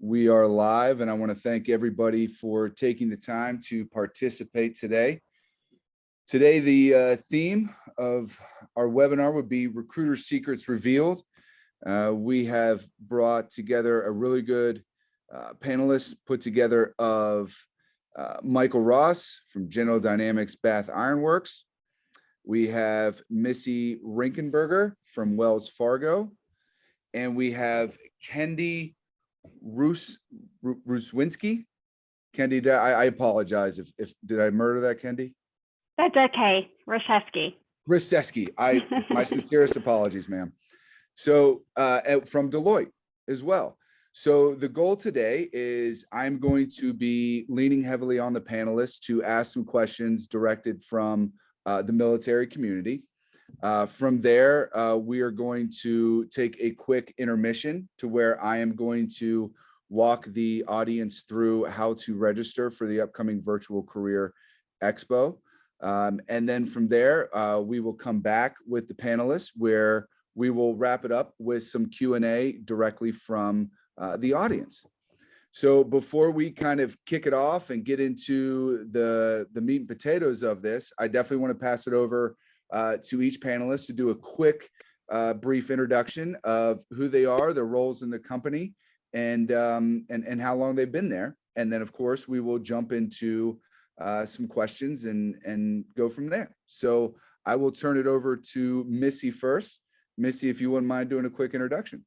We are live, and I want to thank everybody for taking the time to participate today. Today, the theme of our webinar would be Recruiter Secrets Revealed. We have brought together a really good panelist put together of Michael Ross from General Dynamics Bath Iron Works. We have Missy Rinkenberger from Wells Fargo, and we have Kendi Ruswinski. Kendi, I apologize if did I murder that, Kendi? That's okay. Ryszewski. My sincerest apologies, ma'am. So from Deloitte as well. So the goal today is I'm going to be leaning heavily on the panelists to ask some questions directed from the military community. From there, we are going to take a quick intermission to where I am going to walk the audience through how to register for the upcoming Virtual Career Expo. And then from there, we will come back with the panelists where we will wrap it up with some Q&A directly from the audience. So before we kind of kick it off and get into the meat and potatoes of this, I definitely want to pass it over to each panelist to do a quick, brief introduction of who they are, their roles in the company, and how long they've been there. And then, of course, we will jump into some questions and go from there. So I will turn it over to Missy first. Missy, if you wouldn't mind doing a quick introduction.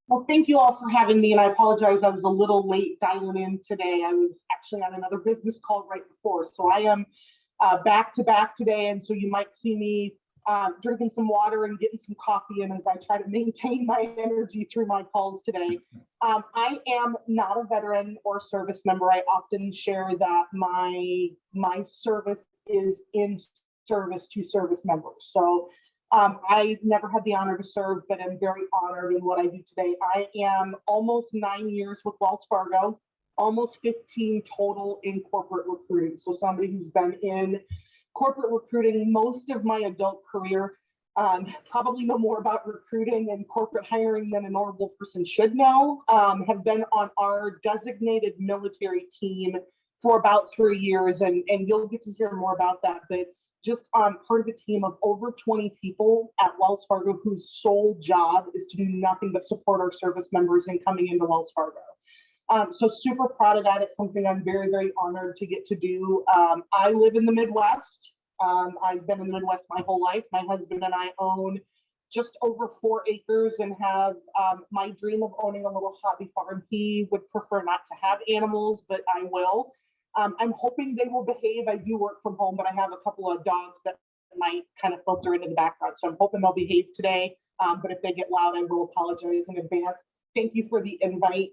Well, thank you all for having me, and I apologize I was a little late dialing in today. I was actually on another business call right before, so I am back to back today, and so you might see me drinking some water and getting some coffee in as I try to maintain my energy through my calls today. I am not a veteran or service member. I often share that my service is in service to service members. So I never had the honor to serve, but I'm very honored in what I do today. I am almost 9 years with Wells Fargo, almost 15 total in corporate recruiting. So somebody who's been in corporate recruiting most of my adult career, probably know more about recruiting and corporate hiring than a normal person should know. Have been on our designated military team for about 3 years, and you'll get to hear more about that. But just part of a team of over 20 people at Wells Fargo whose sole job is to do nothing but support our service members in coming into Wells Fargo. So super proud of that. It's something I'm very, very honored to get to do. I live in the Midwest. I've been in the Midwest my whole life. My husband and I own just over 4 acres and have my dream of owning a little hobby farm. He would prefer not to have animals, but I will. I'm hoping they will behave. I do work from home, but I have a couple of dogs that might kind of filter into the background. So I'm hoping they'll behave today. But if they get loud, I will apologize in advance. Thank you for the invite,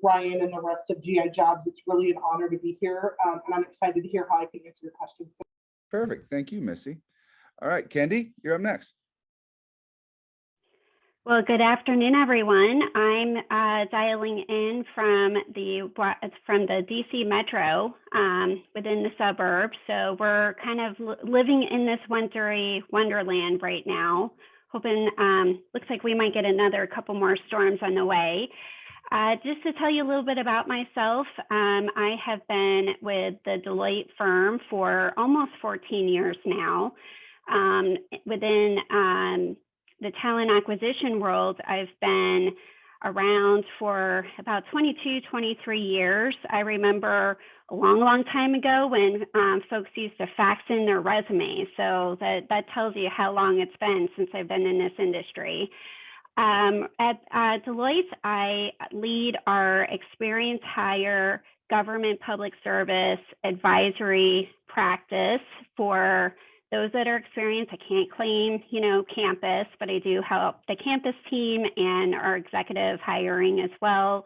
Ryan and the rest of GI Jobs. It's really an honor to be here. And I'm excited to hear how I can answer your questions. Perfect. Thank you, Missy. All right, Kendi, you're up next. Well, good afternoon, everyone. I'm dialing in from the DC Metro within the suburbs. So we're kind of living in this wintry wonderland right now. Hoping, looks like we might get another couple more storms on the way. Just to tell you a little bit about myself, I have been with the Deloitte firm for almost 14 years now. Within the talent acquisition world, I've been around for about 22, 23 years. I remember a long, long time ago when folks used to fax in their resumes. So that tells you how long it's been since I've been in this industry. At Deloitte, I lead our experience hire government public service advisory practice for those that are experienced. I can't claim, campus, but I do help the campus team and our executive hiring as well.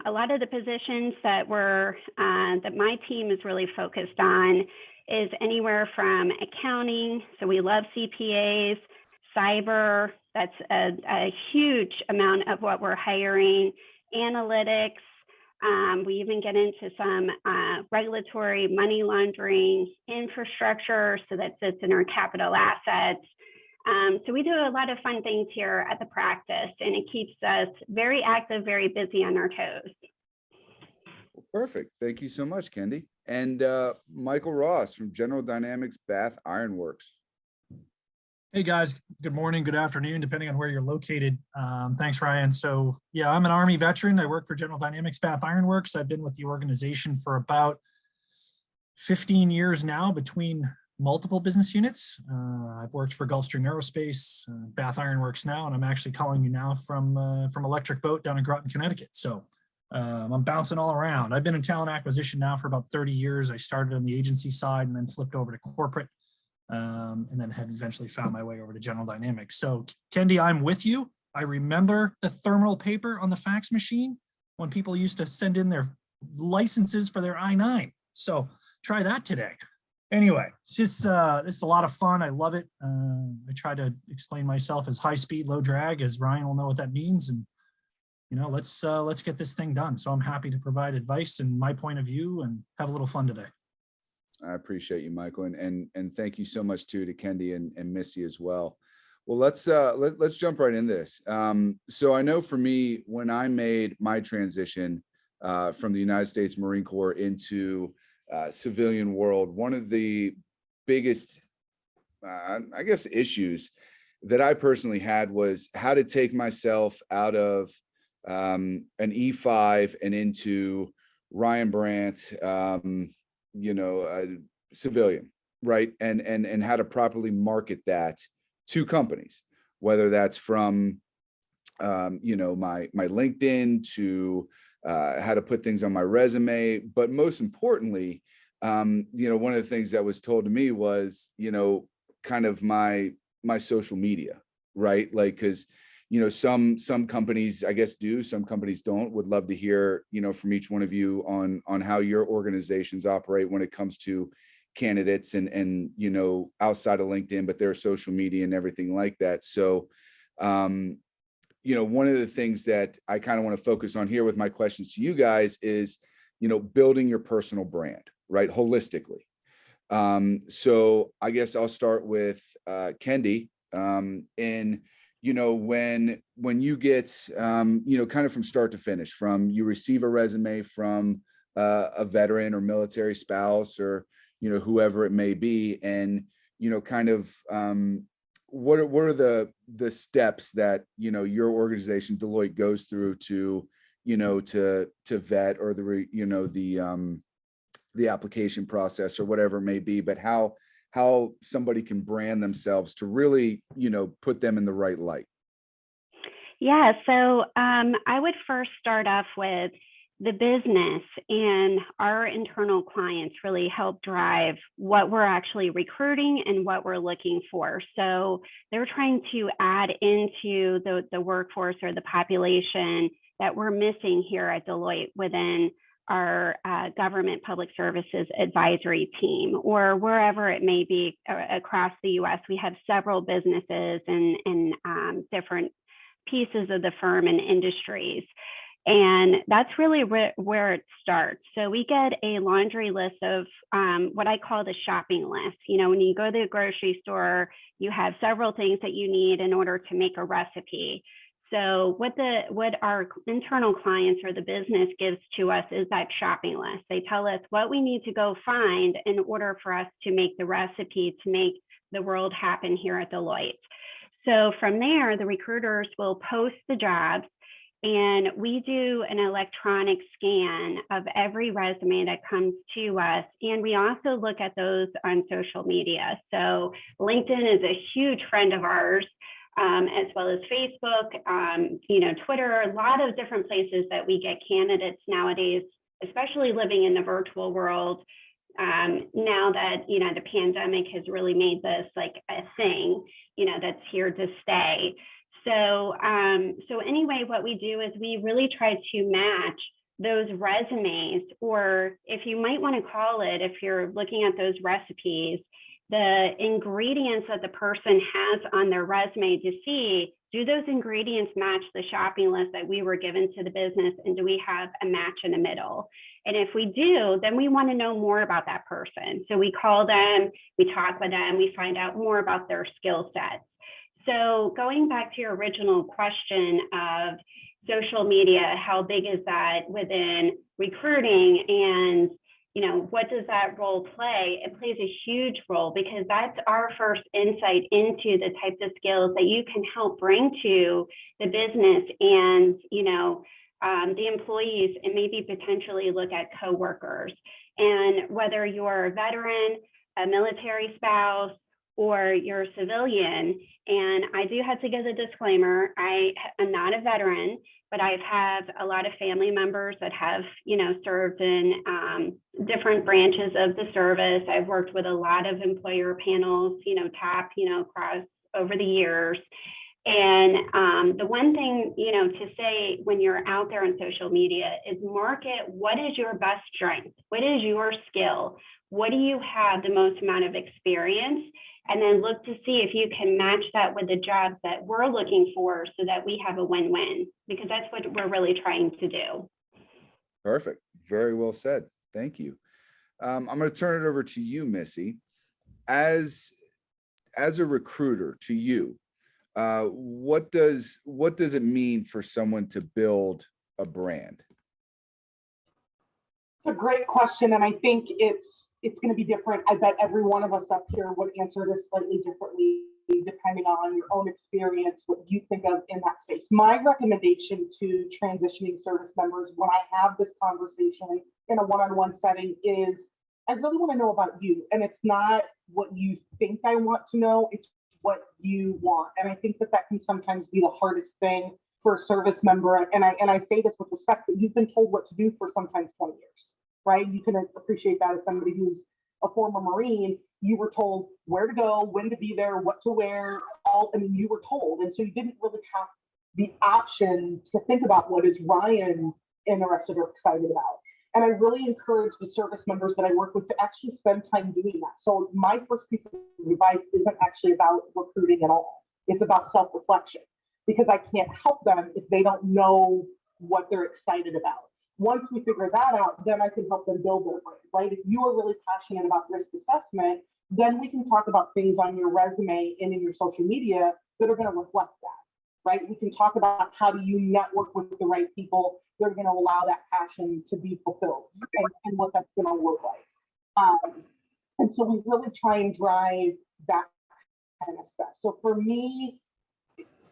A lot of the positions that my team is really focused on is anywhere from accounting. So we love CPAs, cyber, that's a huge amount of what we're hiring, analytics. We even get into some regulatory, money laundering, infrastructure, so that sits in our capital assets. So we do a lot of fun things here at the practice, and it keeps us very active, very busy on our toes. Perfect. Thank you so much, Kendi. And Michael Ross from General Dynamics Bath Iron Works. Hey guys, good morning, good afternoon, depending on where you're located. Thanks, Ryan. So yeah, I'm an Army veteran. I work for General Dynamics Bath Iron Works. I've been with the organization for about 15 years now between multiple business units. I've worked for Gulfstream Aerospace, Bath Iron Works now, and I'm actually calling you now from Electric Boat down in Groton, Connecticut. So I'm bouncing all around. I've been in talent acquisition now for about 30 years. I started on the agency side and then flipped over to corporate. And then had eventually found my way over to General Dynamics. So Kendi, I'm with you. I remember the thermal paper on the fax machine when people used to send in their licenses for their I-9. So try that today. Anyway, it's just it's a lot of fun. I love it. I try to explain myself as high speed, low drag, as Ryan will know what that means. And you know, let's get this thing done. So I'm happy to provide advice and my point of view and have a little fun today. I appreciate you, Michael, and thank you so much too to Kendi and Missy as well. Well, let's jump right in this. So I know for me, when I made my transition from the United States Marine Corps into civilian world, one of the biggest, I guess, issues that I personally had was how to take myself out of an E5 and into Ryan Brandt, you know, civilian, right? And how to properly market that to companies, whether that's from, you know, my LinkedIn to how to put things on my resume. But most importantly, you know, one of the things that was told to me was, you know, kind of my social media, right? Like, because you know, some companies, I guess, do, some companies don't. Would love to hear, you know, from each one of you on how your organizations operate when it comes to candidates and you know, outside of LinkedIn, but their social media and everything like that. So, you know, one of the things that I kind of want to focus on here with my questions to you guys is, you know, building your personal brand, right, holistically. So I guess I'll start with Kendi, and you know, when you get, you know, kind of from start to finish, from you receive a resume from a veteran or military spouse or, you know, whoever it may be, and, you know, kind of what are the steps that, you know, your organization, Deloitte, goes through to, you know, to vet or you know, the application process or whatever it may be, but how somebody can brand themselves to really, you know, put them in the right light? Yeah, so I would first start off with the business, and our internal clients really help drive what we're actually recruiting and what we're looking for. So they're trying to add into the workforce or the population that we're missing here at Deloitte within our government public services advisory team, or wherever it may be across the US. We have several businesses and different pieces of the firm and industries. And that's really where it starts. So we get a laundry list of what I call the shopping list. You know, when you go to the grocery store, you have several things that you need in order to make a recipe. So what our internal clients or the business gives to us is that shopping list. They tell us what we need to go find in order for us to make the recipe to make the world happen here at Deloitte. So from there, the recruiters will post the jobs, and we do an electronic scan of every resume that comes to us. And we also look at those on social media. So LinkedIn is a huge friend of ours, as well as Facebook, you know, Twitter, a lot of different places that we get candidates nowadays, especially living in the virtual world. Now that, you know, the pandemic has really made this like a thing, you know, that's here to stay. So, so anyway, what we do is we really try to match those resumes, or if you might want to call it, if you're looking at those recipes, the ingredients that the person has on their resume, to see, do those ingredients match the shopping list that we were given to the business, and do we have a match in the middle? And if we do, then we want to know more about that person. So we call them, we talk with them, we find out more about their skill sets. So going back to your original question of social media, how big is that within recruiting, and what does that role play? It plays a huge role, because that's our first insight into the types of skills that you can help bring to the business and the employees, and maybe potentially look at coworkers. And whether you're a veteran, a military spouse, or you're a civilian, and I do have to give a disclaimer, I am not a veteran, but I've had a lot of family members that have, served in different branches of the service. I've worked with a lot of employer panels, TAP, across over the years. And the one thing, to say when you're out there on social media is market what is your best strength? What is your skill? What do you have the most amount of experience? And then look to see if you can match that with the jobs that we're looking for, so that we have a win-win, because that's what we're really trying to do. Perfect. Very well said. Thank you. I'm going to turn it over to you, Missy. As a recruiter, to you, what does it mean for someone to build a brand? It's a great question, and I think it's going to be different. I bet every one of us up here would answer this slightly differently, depending on your own experience, what you think of in that space. My recommendation to transitioning service members when I have this conversation in a one-on-one setting is, I really want to know about you. And it's not what you think I want to know, it's what you want. And I think that can sometimes be the hardest thing for a service member. And I say this with respect, that you've been told what to do for sometimes 20 years, right? You can appreciate that as somebody who's a former Marine. You were told where to go, when to be there, what to wear, you were told. And so you didn't really have the option to think about what is Ryan interested or excited about. And I really encourage the service members that I work with to actually spend time doing that. So my first piece of advice isn't actually about recruiting at all. It's about self-reflection, because I can't help them if they don't know what they're excited about. Once we figure that out, then I can help them build their brand, right? If you are really passionate about risk assessment, then we can talk about things on your resume and in your social media that are going to reflect that, right? We can talk about how do you network with the right people that are going to allow that passion to be fulfilled, and what that's going to look like. And so we really try and drive that kind of stuff. So for me,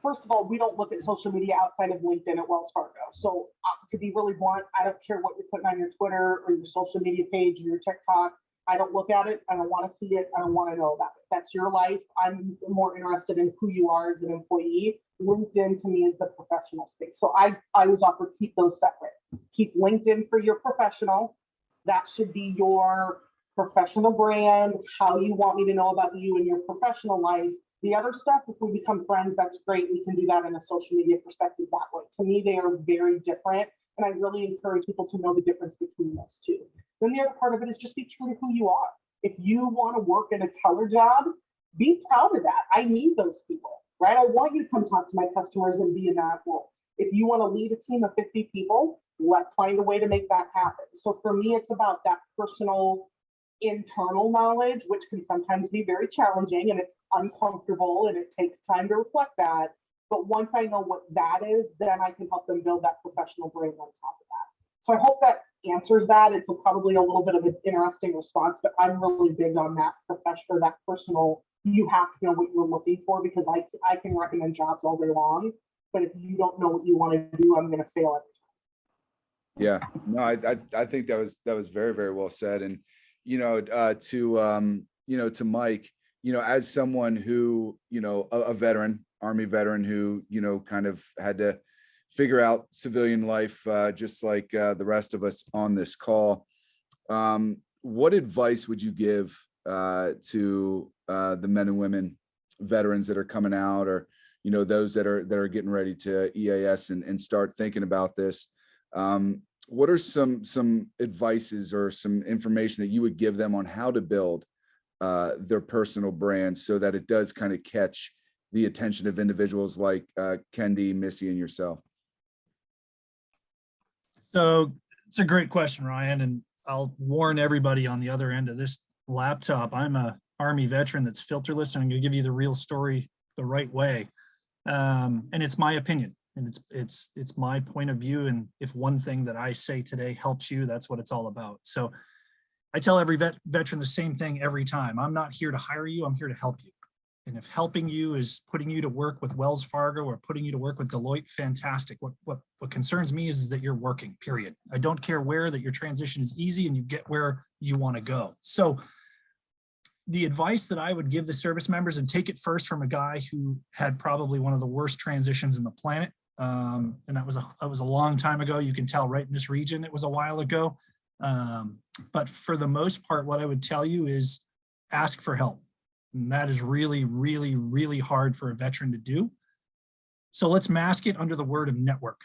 first of all, we don't look at social media outside of LinkedIn at Wells Fargo. So to be really blunt, I don't care what you're putting on your Twitter or your social media page or your TikTok. I don't look at it. I don't want to see it. I don't want to know about it. That's your life. I'm more interested in who you are as an employee. LinkedIn to me is the professional space. So I always offer keep those separate. Keep LinkedIn for your professional. That should be your professional brand, how you want me to know about you in your professional life. The other stuff, if we become friends, that's great. We can do that in a social media perspective that way. To me, they are very different. And I really encourage people to know the difference between those two. Then the other part of it is just be true to who you are. If you want to work in a teller job, be proud of that. I need those people, right? I want you to come talk to my customers and be in that role. If you want to lead a team of 50 people, let's find a way to make that happen. So for me, it's about that personal internal knowledge, which can sometimes be very challenging and it's uncomfortable and it takes time to reflect that. But once I know what that is, then I can help them build that professional brand on top of that. So I hope that answers that. It's probably a little bit of an interesting response, but I'm really big on that professional, that personal. You have to know what you're looking for, because I can recommend jobs all day long, but if you don't know what you want to do, I'm going to fail every time. Yeah, no, I think that was very, very well said. And to Mike, as someone who, a veteran, Army veteran who, kind of had to figure out civilian life, just like the rest of us on this call. What advice would you give to the men and women veterans that are coming out, or, those that are getting ready to EAS and start thinking about this? What are some advices or some information that you would give them on how to build their personal brand so that it does kind of catch the attention of individuals like Kendi, Missy, and yourself? So it's a great question, Ryan, and I'll warn everybody on the other end of this laptop. I'm a Army veteran that's filterless, and I'm going to give you the real story the right way. And it's my opinion, and it's my point of view. And if one thing that I say today helps you, that's what it's all about. So I tell every veteran the same thing every time. I'm not here to hire you. I'm here to help you. And if helping you is putting you to work with Wells Fargo or putting you to work with Deloitte, fantastic. What concerns me is that you're working, period. I don't care where, that your transition is easy and you get where you want to go. So the advice that I would give the service members, and take it first from a guy who had probably one of the worst transitions in the planet. And that was a long time ago. You can tell right in this region, it was a while ago. But for the most part, what I would tell you is ask for help. And that is really, really, really hard for a veteran to do. So let's mask it under the word of network.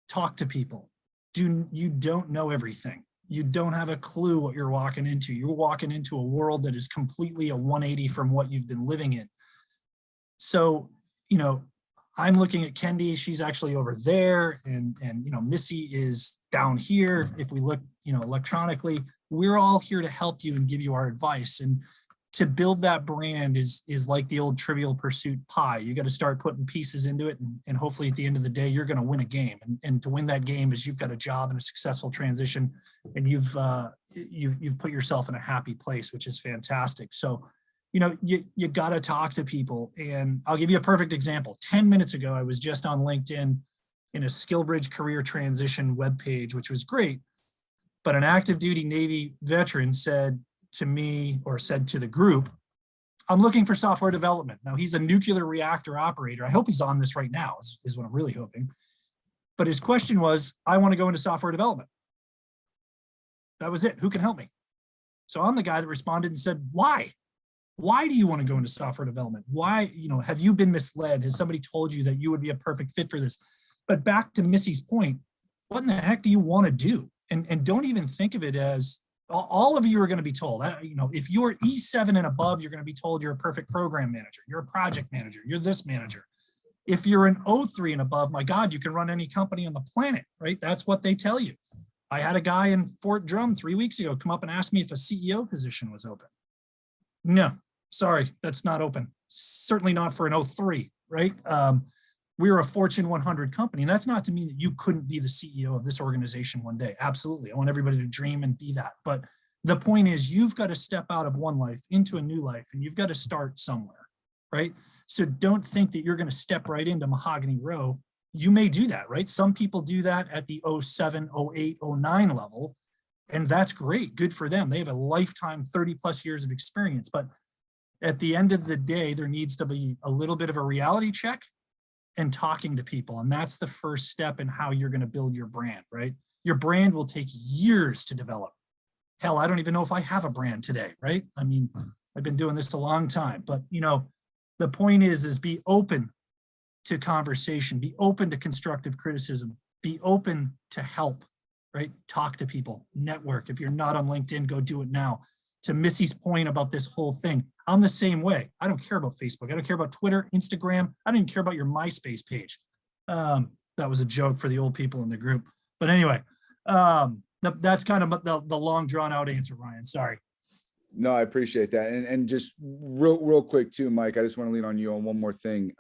Talk to people. You don't know everything. You don't have a clue what you're walking into. You're walking into a world that is completely a 180 from what you've been living in. So, you know, I'm looking at Kendi, she's actually over there, and you know, Missy is down here. If we look, you know, electronically, we're all here to help you and give you our advice. And to build that brand is like the old Trivial Pursuit pie. You got to start putting pieces into it, and hopefully at the end of the day, you're going to win a game. And to win that game is you've got a job and a successful transition, and you've put yourself in a happy place, which is fantastic. So, you know, you got to talk to people. And I'll give you a perfect example. 10 minutes ago, I was just on LinkedIn in a SkillBridge career transition webpage, which was great. But an active duty Navy veteran said to me, or said to the group, I'm looking for software development. Now, he's a nuclear reactor operator. I hope he's on this right now, is what I'm really hoping. But his question was, I want to go into software development. That was it. Who can help me? So I'm the guy that responded and said, why? Why do you want to go into software development? Why, you know, have you been misled? Has somebody told you that you would be a perfect fit for this? But back to Missy's point, what in the heck do you want to do? And don't even think of it as, all of you are going to be told, you know, if you're E7 and above, you're going to be told you're a perfect program manager, you're a project manager, you're this manager. If you're an O3 and above, my God, you can run any company on the planet, right? That's what they tell you. I had a guy in Fort Drum 3 weeks ago come up and ask me if a CEO position was open. No, sorry, that's not open. Certainly not for an O3, right? We're a Fortune 100 company, and that's not to mean that you couldn't be the CEO of this organization one day. Absolutely, I want everybody to dream and be that. But the point is, you've got to step out of one life into a new life, and you've got to start somewhere, right? So don't think that you're going to step right into Mahogany Row. You may do that, right? Some people do that at the 07, 08, 09 level, and that's great, good for them. They have a lifetime, 30 plus years of experience. But at the end of the day, there needs to be a little bit of a reality check and talking to people. And that's the first step in how you're going to build your brand, right? Your brand will take years to develop. Hell, I don't even know if I have a brand today, right? I mean, I've been doing this a long time, but you know, the point is be open to conversation, be open to constructive criticism, be open to help, right? Talk to people, network. If you're not on LinkedIn, go do it now. To Missy's point about this whole thing, I'm the same way. I don't care about Facebook. I don't care about Twitter, Instagram. I don't even care about your MySpace page. That was a joke for the old people in the group. But anyway, that's kind of the long drawn out answer, Ryan. Sorry. No, I appreciate that. And just real quick too, Mike, I just want to lean on you on one more thing.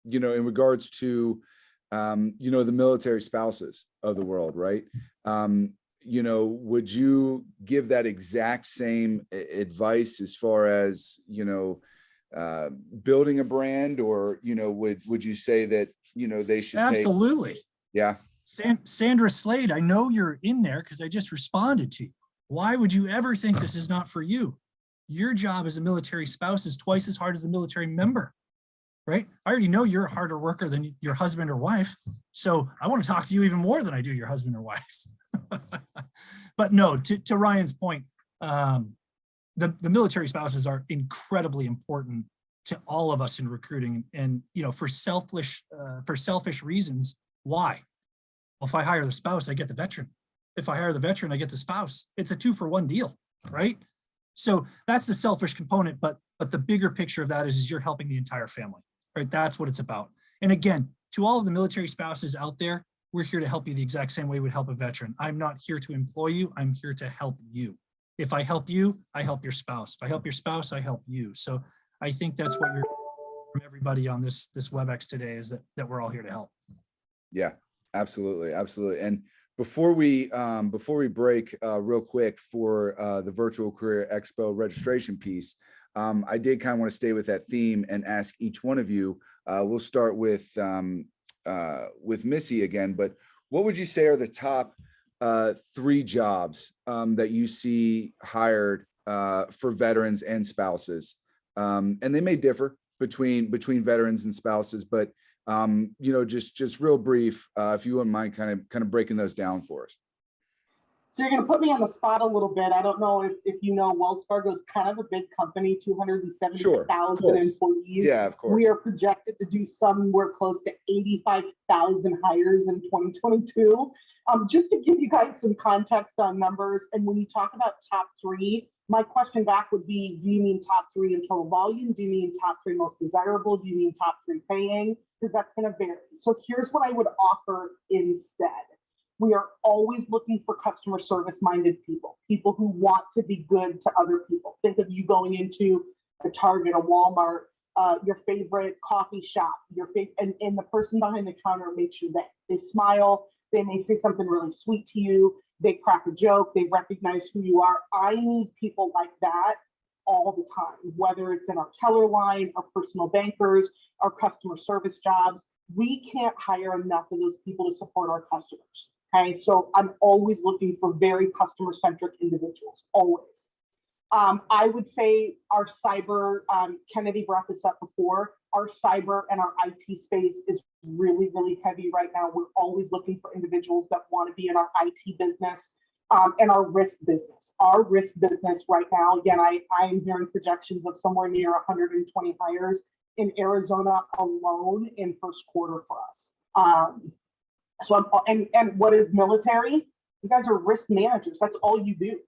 You know, in regards to, you know, the military spouses of the world, right? You know, would you give that exact same advice as far as, you know, building a brand, or, you know, would you say that, you know, they should Absolutely. Yeah. Sandra Slade, I know you're in there because I just responded to you. Why would you ever think this is not for you? Your job as a military spouse is twice as hard as the military member, right? I already know you're a harder worker than your husband or wife. So I want to talk to you even more than I do your husband or wife. But no, to Ryan's point, the military spouses are incredibly important to all of us in recruiting. And, you know, for selfish reasons, why? Well, if I hire the spouse, I get the veteran. If I hire the veteran, I get the spouse. It's a 2-for-1 deal, right? So that's the selfish component, but the bigger picture of that is you're helping the entire family, right? That's what it's about. And again, to all of the military spouses out there, we're here to help you the exact same way we'd help a veteran. I'm not here to employ you. I'm here to help you. If I help you, I help your spouse. If I help your spouse, I help you. So I think that's what from everybody on this WebEx today is that we're all here to help. Yeah, absolutely. Absolutely. And before we break real quick for the Virtual Career Expo registration piece, I did kind of want to stay with that theme and ask each one of you, we'll start with Missy again, but what would you say are the top 3 jobs that you see hired for veterans and spouses? And they may differ between veterans and spouses, but just real brief, if you wouldn't mind kind of breaking those down for us. So you're going to put me on the spot a little bit. I don't know if you know, Wells Fargo is kind of a big company, 270,000 Sure, employees. Yeah, of course. We are projected to do somewhere close to 85,000 hires in 2022. Just to give you guys some context on numbers, and when you talk about top 3, my question back would be, do you mean top 3 in total volume? Do you mean top 3 most desirable? Do you mean top 3 paying? Because that's going to vary. So here's what I would offer instead. We are always looking for customer service minded people who want to be good to other people. Think of you going into a Target, a Walmart, your favorite coffee shop, and the person behind the counter makes you that they smile, they may say something really sweet to you, they crack a joke, they recognize who you are. I need people like that all the time, whether it's in our teller line, our personal bankers, our customer service jobs. We can't hire enough of those people to support our customers. Okay, so I'm always looking for very customer-centric individuals, always. I would say our cyber, Kennedy brought this up before, our cyber and our IT space is really, really heavy right now. We're always looking for individuals that want to be in our IT business and our risk business. Our risk business right now, again, I am hearing projections of somewhere near 120 hires in Arizona alone in first quarter for us. And what is military? You guys are risk managers. That's all you do.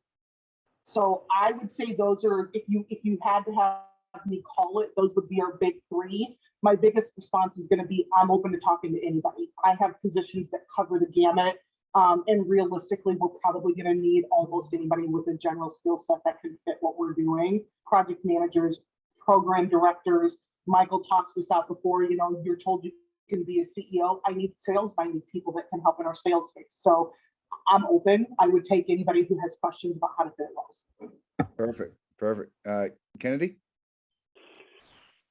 So I would say those are, if you had to have me call it, those would be our big 3. My biggest response is going to be, I'm open to talking to anybody. I have positions that cover the gamut. And realistically, we're probably going to need almost anybody with a general skill set that can fit what we're doing. Project managers, program directors. Michael talks this out before, you're told you can be a CEO. I need sales-minded people that can help in our sales space. So I'm open. I would take anybody who has questions about how to fit roles. Perfect. Kennedy?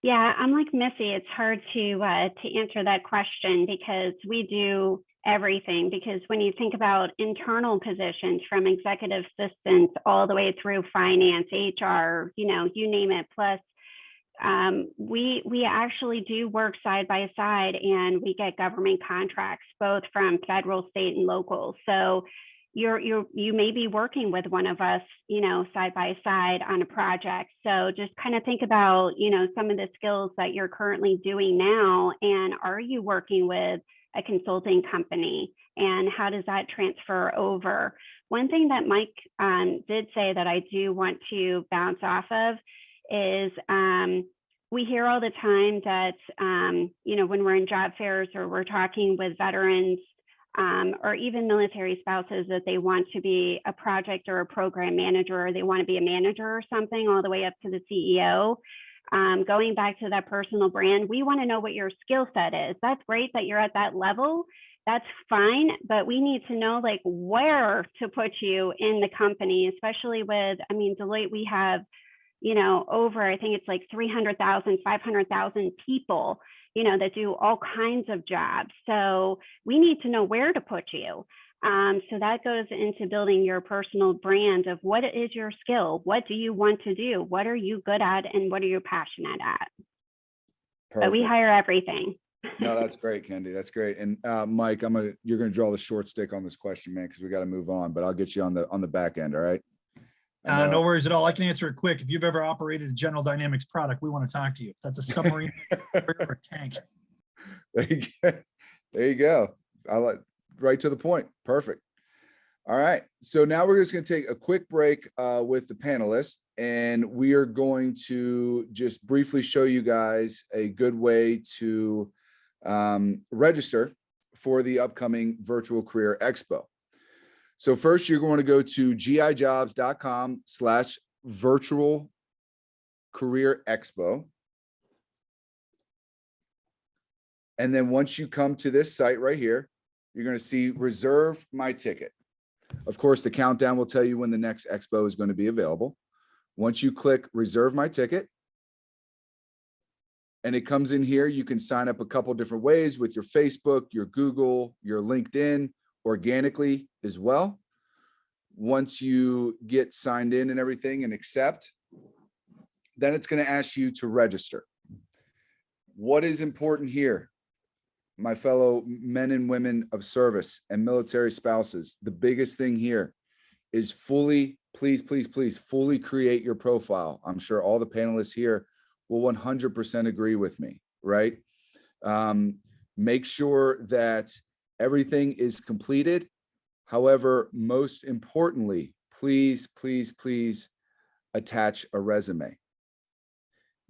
Yeah, I'm like Missy. It's hard to answer that question because we do everything. Because when you think about internal positions from executive assistants all the way through finance, HR, you name it, plus we actually do work side by side, and we get government contracts both from federal, state, and local. So you may be working with one of us, side by side on a project. So just kind of think about, some of the skills that you're currently doing now, and are you working with a consulting company, and how does that transfer over? One thing that Mike did say that I do want to bounce off of is we hear all the time that, when we're in job fairs or we're talking with veterans or even military spouses, that they want to be a project or a program manager, or they want to be a manager or something, all the way up to the CEO. Going back to that personal brand, we want to know what your skill set is. That's great that you're at that level. That's fine, but we need to know where to put you in the company, especially with, Deloitte, we have, over, I think it's 300,000, 500,000 people, that do all kinds of jobs. So we need to know where to put you. So that goes into building your personal brand of what is your skill? What do you want to do? What are you good at? And what are you passionate at? But we hire everything. No, that's great, Kendi. That's great. And Mike, you're going to draw the short stick on this question, man, because we got to move on, but I'll get you on the back end. All right. No worries at all. I can answer it quick. If you've ever operated a General Dynamics product, we want to talk to you. If that's a submarine or a tank. There you go. I like right to the point. Perfect. All right. So now we're just going to take a quick break with the panelists, and we are going to just briefly show you guys a good way to register for the upcoming Virtual Career Expo. So first, you're going to go to gijobs.com/virtual career expo. And then once you come to this site right here, you're going to see reserve my ticket. Of course, the countdown will tell you when the next expo is going to be available. Once you click reserve my ticket, and it comes in here, you can sign up a couple different ways with your Facebook, your Google, your LinkedIn, organically as well. Once you get signed in and everything and accept, then it's going to ask you to register. What is important here, my fellow men and women of service and military spouses? The biggest thing here is fully, please, fully create your profile. I'm sure all the panelists here will 100% agree with me, right? Make sure that everything is completed. However, most importantly, please attach a resume.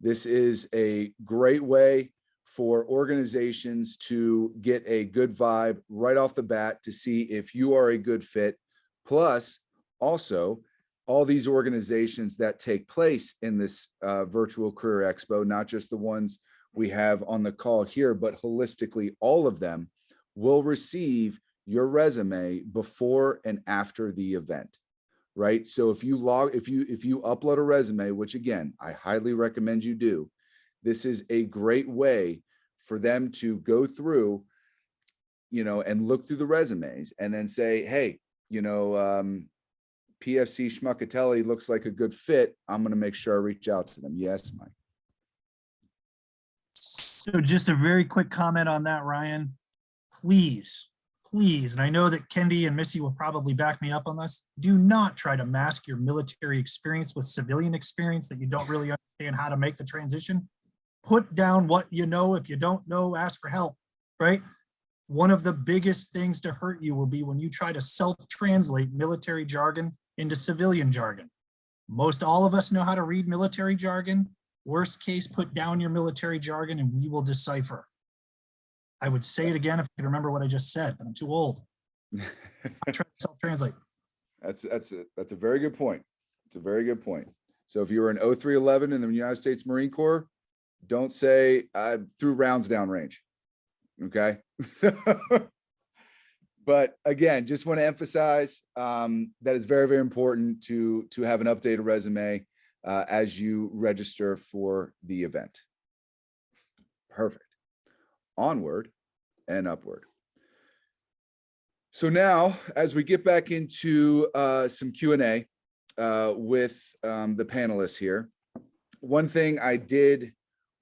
This is a great way for organizations to get a good vibe right off the bat to see if you are a good fit. Plus, also, all these organizations that take place in this virtual career expo, not just the ones we have on the call here, but holistically, all of them will receive your resume before and after the event, right? So if you upload a resume, which again, I highly recommend you do, this is a great way for them to go through, and look through the resumes and then say, hey, PFC Schmuckatelli looks like a good fit. I'm going to make sure I reach out to them. Yes, Mike. So just a very quick comment on that, Ryan. Please, and I know that Kendi and Missy will probably back me up on this, do not try to mask your military experience with civilian experience that you don't really understand how to make the transition. Put down what you know. If you don't know, ask for help, right? One of the biggest things to hurt you will be when you try to self-translate military jargon into civilian jargon. Most all of us know how to read military jargon. Worst case, put down your military jargon and we will decipher. I would say it again if I could remember what I just said, but I'm too old. I try to self-translate. That's a very good point. It's a very good point. So if you were an 0311 in the United States Marine Corps, don't say I threw rounds downrange. Okay. But again, just want to emphasize that it's very, very important to have an updated resume as you register for the event. Perfect. Onward and upward. So now, as we get back into some Q&A with the panelists here, one thing I did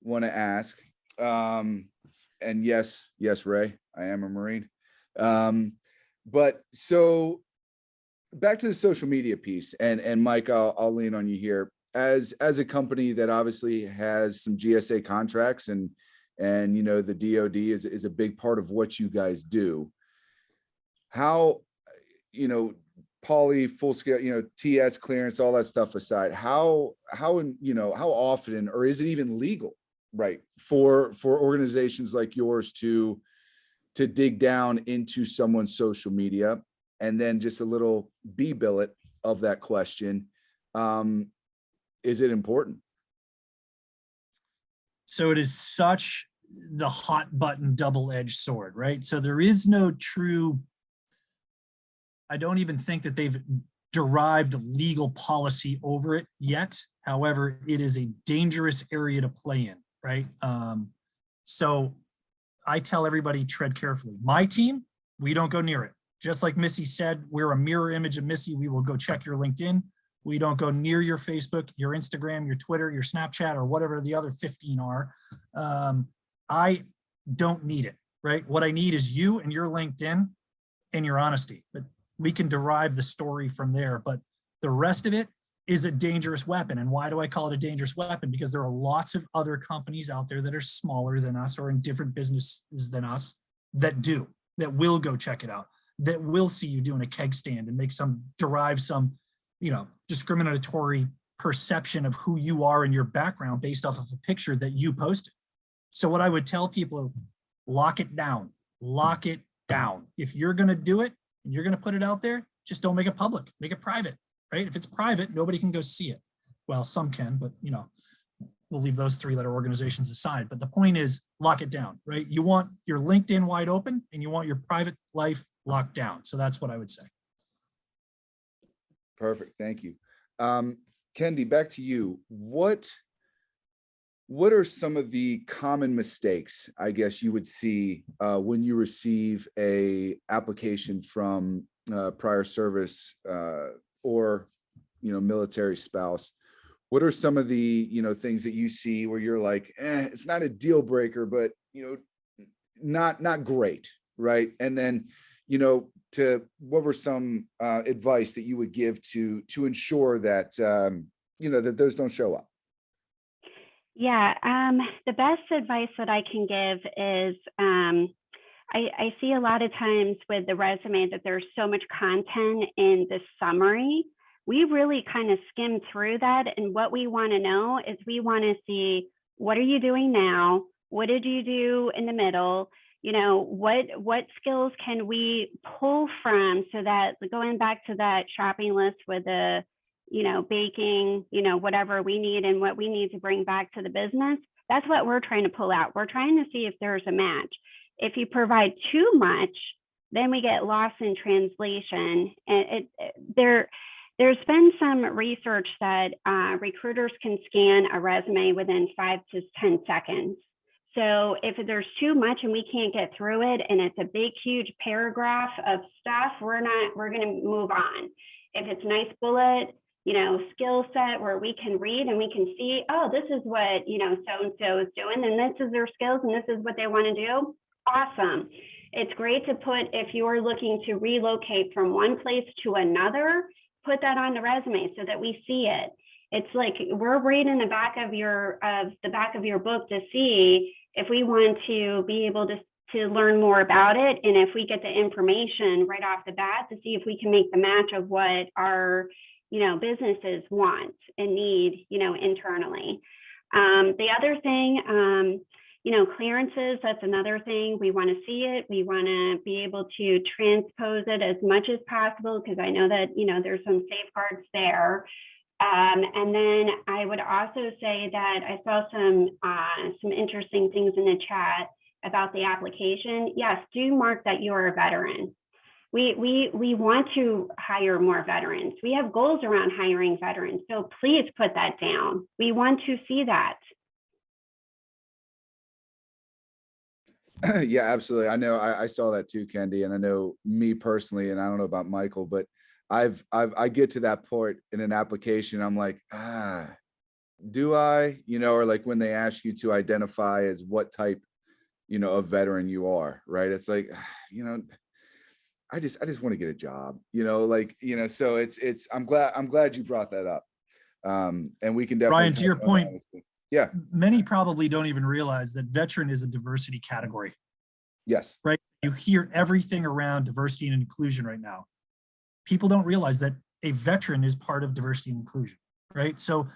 want to ask, and yes, Ray, I am a Marine. But so back to the social media piece, and Mike, I'll lean on you here. As a company that obviously has some GSA contracts and the DoD is a big part of what you guys do. How, poly, full scale, TS clearance, all that stuff aside, how often, or is it even legal, right, for organizations like yours to dig down into someone's social media? And then just a little billet of that question. Is it important? So it is such the hot button double-edged sword, right? So there is no true, I don't even think that they've derived legal policy over it yet. However, it is a dangerous area to play in, right? So I tell everybody, tread carefully. My team, we don't go near it. Just like Missy said, we're a mirror image of Missy. We will go check your LinkedIn. We don't go near your Facebook, your Instagram, your Twitter, your Snapchat, or whatever the other 15 are. I don't need it, right? What I need is you and your LinkedIn and your honesty. But we can derive the story from there. But the rest of it is a dangerous weapon. And why do I call it a dangerous weapon? Because there are lots of other companies out there that are smaller than us or in different businesses than us that will go check it out, that will see you doing a keg stand and derive some, discriminatory perception of who you are and your background based off of a picture that you posted. So what I would tell people, lock it down. If you're going to do it and you're going to put it out there, just don't make it public, make it private, right? If it's private, nobody can go see it. Well, some can, but we'll leave those 3-letter organizations aside. But the point is, lock it down, right? You want your LinkedIn wide open and you want your private life locked down. So that's what I would say. Perfect. Thank you. Kendi, back to you. What are some of the common mistakes, I guess, you would see when you receive a application from prior service or, military spouse? What are some of the, things that you see where you're like, it's not a deal breaker, but, not great, right? And then, what were some advice that you would give to ensure that, that those don't show up? Yeah, the best advice that I can give is I see a lot of times with the resume that there's so much content in the summary. We really kind of skim through that. And what we want to know is we want to see, what are you doing now? What did you do in the middle? What skills can we pull from, so that going back to that shopping list with the baking, whatever we need and what we need to bring back to the business, that's what we're trying to pull out. We're trying to see if there's a match. If you provide too much, then we get lost in translation. And there's been some research that recruiters can scan a resume within 5 to 10 seconds. So if there's too much and we can't get through it and it's a big, huge paragraph of stuff, we're going to move on. If it's nice bullet, skill set where we can read and we can see, oh, this is what, so-and-so is doing, and this is their skills and this is what they want to do. Awesome. It's great to put, if you're looking to relocate from one place to another, put that on the resume so that we see it. It's like we're reading the back of your book to see if we want to be able to learn more about it, and if we get the information right off the bat to see if we can make the match of what our businesses want and need internally. The other thing, clearances, that's another thing. We want to see it. We want to be able to transpose it as much as possible, because I know that there's some safeguards there. And then I would also say that I saw some interesting things in the chat about the application. Yes, do mark that you're a veteran. We want to hire more veterans. We have goals around hiring veterans, so please put that down. We want to see that. Yeah, absolutely. I know I saw that too, Kendi, and I know me personally, and I don't know about Michael, but I get to that point in an application, I'm like, do I, or like when they ask you to identify as what type, of veteran you are, right? It's like, I just want to get a job, so it's, I'm glad you brought that up. And we can definitely, Ryan, to your point, yeah, many probably don't even realize that veteran is a diversity category. Yes. Right. You hear everything around diversity and inclusion right now. People don't realize that a veteran is part of diversity and inclusion, right? So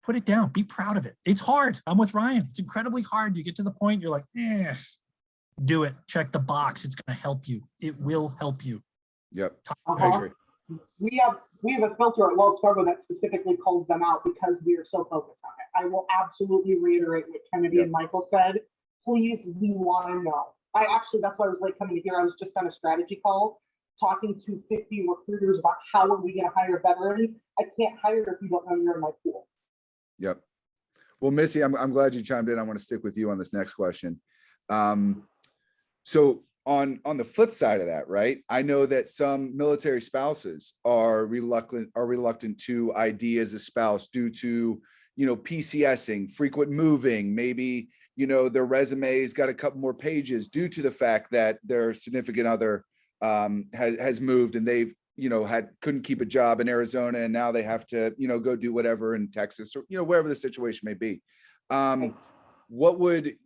put it down, be proud of it. It's hard. I'm with Ryan. It's incredibly hard. You get to the point, you're like, yes, do it. Check the box. It's going to help you. It will help you. Yep. I agree. We have a filter at Wells Fargo that specifically calls them out because we are so focused on it. I will absolutely reiterate what Kennedy and Michael said. Please, we want to know. That's why I was late coming here. I was just on a strategy call talking to 50 recruiters about how are we going to hire veterans. I can't hire if you don't know you're in my pool. Yep. Well, Missy, I'm glad you chimed in. I want to stick with you on this next question. So on the flip side of that, right? I know that some military spouses are reluctant to ID as a spouse due to, PCSing, frequent moving, maybe, their resume's got a couple more pages due to the fact that their significant other has moved and they've, couldn't keep a job in Arizona and now they have to, go do whatever in Texas or, wherever the situation may be. What would,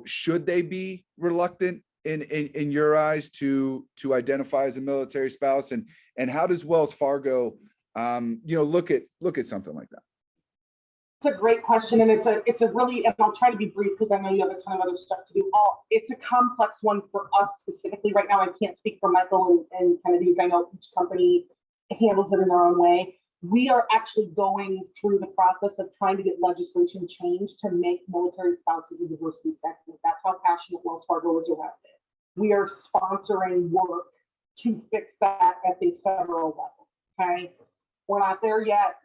should they be reluctant in your eyes to identify as a military spouse, and how does Wells Fargo look at something like that? It's a great question, and it's a really, and I'll try to be brief because I know you have a ton of other stuff to do. It's a complex one for us specifically right now. I can't speak for Michael and Kennedy's. I know each company handles it in their own way. We are actually going through the process of trying to get legislation changed to make military spouses a diversity segment. That's how passionate Wells Fargo is around it. We are sponsoring work to fix that at the federal level. Okay, we're not there yet.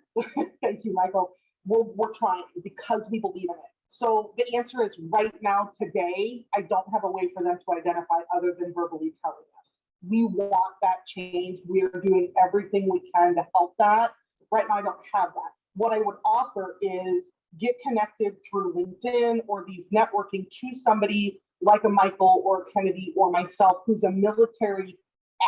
Thank you, Michael. We're trying because we believe in it. So the answer is right now, today, I don't have a way for them to identify other than verbally telling us. We want that change. We are doing everything we can to help that. Right now, I don't have that. What I would offer is get connected through LinkedIn or these networking to somebody like a Michael or a Kennedy or myself, who's a military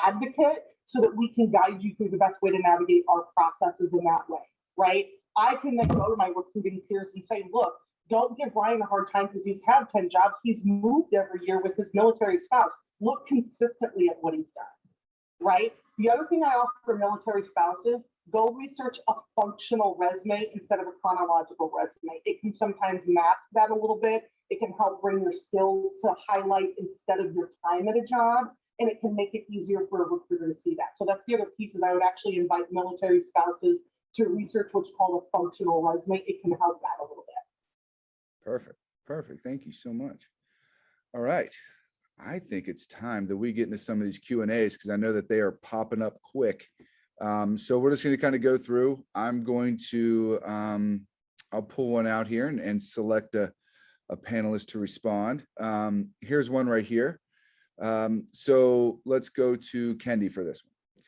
advocate, so that we can guide you through the best way to navigate our processes in that way, right? I can then go to my recruiting peers and say, look, don't give Ryan a hard time because he's had 10 jobs. He's moved every year with his military spouse. Look consistently at what he's done, right? The other thing I offer military spouses, go research a functional resume instead of a chronological resume. It can sometimes mask that a little bit. It can help bring your skills to highlight instead of your time at a job. And it can make it easier for a recruiter to see that. So that's the other piece, is I would actually invite military spouses to research what's called a functional resume. It can help that a little bit. Perfect. Perfect. Thank you so much. All right. I think it's time that we get into some of these Q&As, because I know that they are popping up quick. So we're just going to kind of go through. I'm going to, I'll pull one out here and select a panelist to respond. Here's one right here. So let's go to Kendi for this one.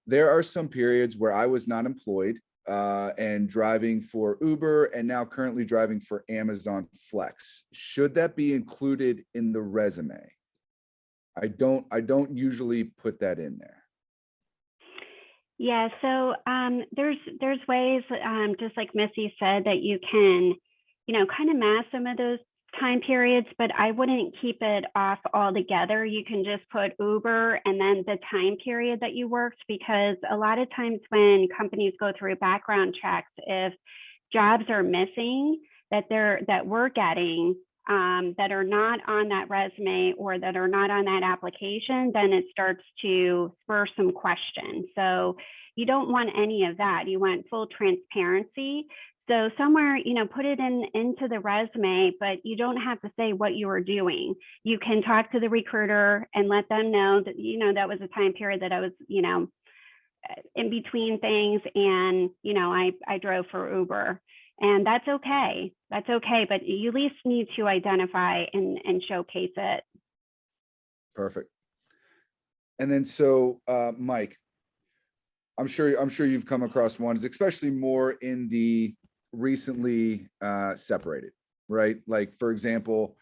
There are some periods where I was not employed and driving for Uber, and now currently driving for Amazon Flex. Should that be included in the resume? I don't usually put that in there. Yeah, so there's ways, just like Missy said, that you can, kind of mask some of those time periods, but I wouldn't keep it off altogether. You can just put Uber and then the time period that you worked, because a lot of times when companies go through background checks, if jobs are missing that we're getting that are not on that resume or that are not on that application, then it starts to spur some questions. So you don't want any of that. You want full transparency. So somewhere, put it into the resume, but you don't have to say what you were doing. You can talk to the recruiter and let them know that, that was a time period that I was, in between things, and, I drove for Uber. And that's okay. That's okay. But you at least need to identify and showcase it. Perfect. And then, so Mike, I'm sure you've come across ones, especially more in the recently separated, right? Like, for example,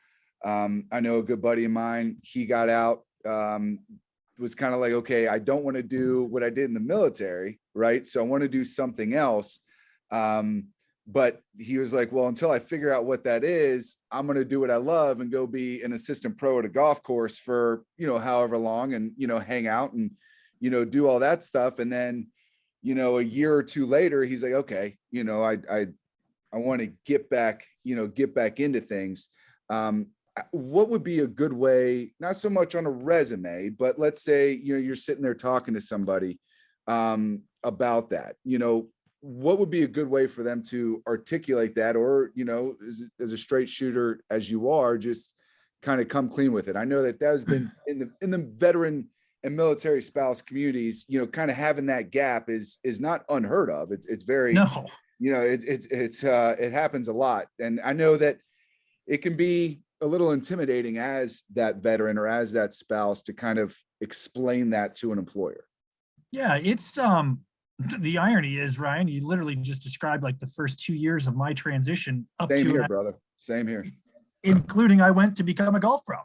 I know a good buddy of mine, he got out, was kind of like, okay, I don't want to do what I did in the military, right? So I want to do something else. But he was like, well, until I figure out what that is, I'm going to do what I love and go be an assistant pro at a golf course for, however long, and, hang out and, do all that stuff. And then, a year or two later, he's like, okay, I want to get back into things. What would be a good way, not so much on a resume, but let's say, you're sitting there talking to somebody about that, what would be a good way for them to articulate that? Or, as a straight shooter as you are, just kind of come clean with it. I know that has been in the veteran and military spouse communities, kind of having that gap is not unheard of. It's very, No. it happens a lot. And I know that it can be a little intimidating as that veteran or as that spouse to kind of explain that to an employer. Yeah, it's the irony is, Ryan, you literally just described like the first 2 years of my transition up Same to here, brother. Same here. including I went to become a golf pro.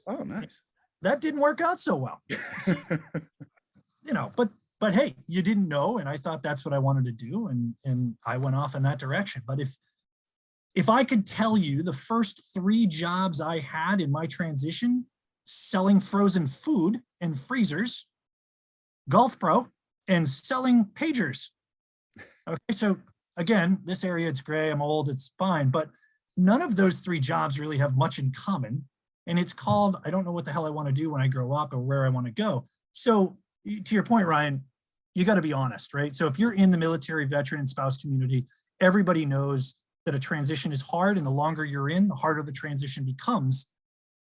Oh, nice. That didn't work out so well. So, but hey, you didn't know, and I thought that's what I wanted to do, and I went off in that direction. But if I could tell you the first 3 jobs I had in my transition, selling frozen food and freezers, golf pro, and selling pagers. Okay, so again, this area, it's gray, I'm old, it's fine, but none of those 3 jobs really have much in common. And it's called, I don't know what the hell I want to do when I grow up or where I want to go. So to your point, Ryan, you got to be honest, right? So if you're in the military, veteran, and spouse community, everybody knows that a transition is hard, and the longer you're in, the harder the transition becomes.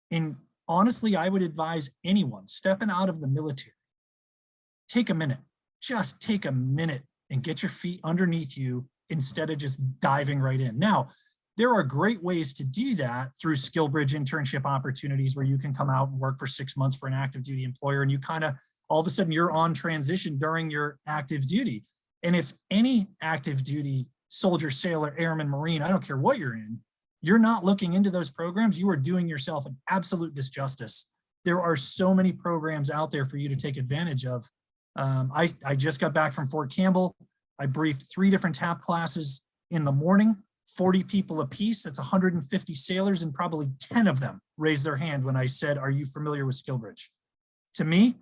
And honestly, I would advise anyone stepping out of the military, take a minute, just take a minute and get your feet underneath you instead of just diving right in. Now, there are great ways to do that through SkillBridge internship opportunities where you can come out and work for 6 months for an active duty employer, and you kind of, all of a sudden you're on transition during your active duty. And if any active duty soldier, sailor, airman, Marine, I don't care what you're in, you're not looking into those programs, you are doing yourself an absolute disjustice. There are so many programs out there for you to take advantage of. I just got back from Fort Campbell. I briefed 3 different TAP classes in the morning, 40 people apiece. That's 150 sailors, and probably 10 of them raised their hand when I said, "Are you familiar with SkillBridge?" To me,